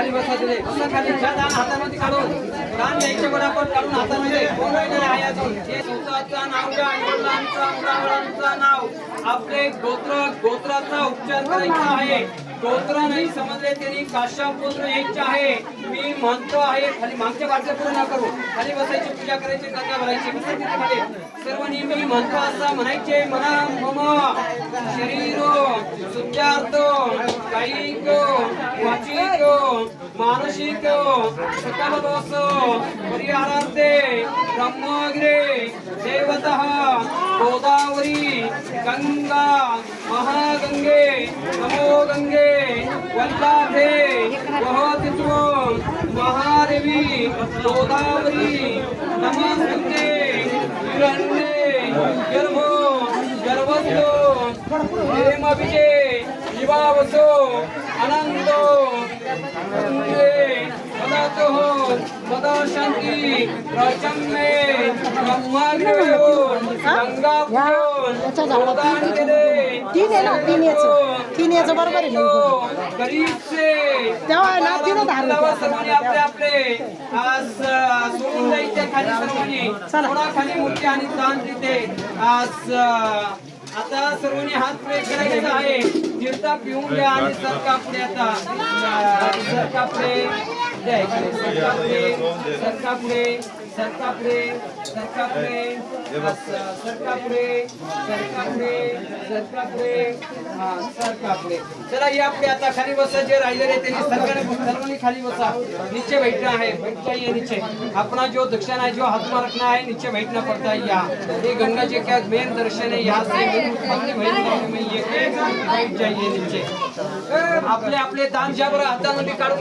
खाली बसा दिले बसा खाली घ्या दान हातामध्ये काढून दान द्यायच्या बरोबर काढून हातामध्ये कोण राहिलेलं आहे अजून हे स्वतःचं नाव घ्या आईवडिलांचं मुलावरांचं नाव आपले गोत्राचा उच्चार करायचा आहे गोत्र नाही समजले तरी काश्यापुत्र यायचे आहे मी म्हणतो आहे खाली मागच्या बाजूला पूर्ण करू खाली बसायची पूजा करायची कथा भरायची बसायची सर्वांनी मी म्हणतो असं म्हणायचे मना मम शरीरो सुचार्तो कायिको वाचिको मानसिको सकल दोषो परिहारार्थे ब्रह्मगिरे देवतः गोदावरी गंगा महागंगे नमो गंगे वल्लाभे वहोतित्व महादेवी गोदावरी नमस्ते विरण्ये गर्भो गर्भस्थो हेमविजय विवावसो अनंतो मदातो मदा शांति राजम्मे ब्रह्माग्रहो गंगापुर गोदान केले तीन याचं बरोबर आहे गरीबसे तेव्हा ना तीन धारला सर्वांनी आपले आपले आज सोडून द्यायचे खाली सर्वांनी थोडा खाली मूर्ती आणि दान देते आज आता सर्वांनी हात पुढे करायचे आहे तीर्था पिऊन घ्या आणि सरका पुढे आता सरका पुढे सरका पुढे सरका पुढे सरका पुढे सरका पुढे सरका पुढे सरका पुढे सरका पुढे सरका पुढे चला या पुढे आता खाली बसा जे राहिलेले त्यांनी सर्वांनी खाली बसा नीचे बैठना है बैठ जाइए नीचे अपना जो दक्षिणा है जो हाथ रखना है नीचे बैठना पड़ता है यहाँ ये गंगा जी का मेन दर्शन है यहाँ से बैठ जाइए नीचे आपले आपले दान ज्या बरं हातामध्ये काढून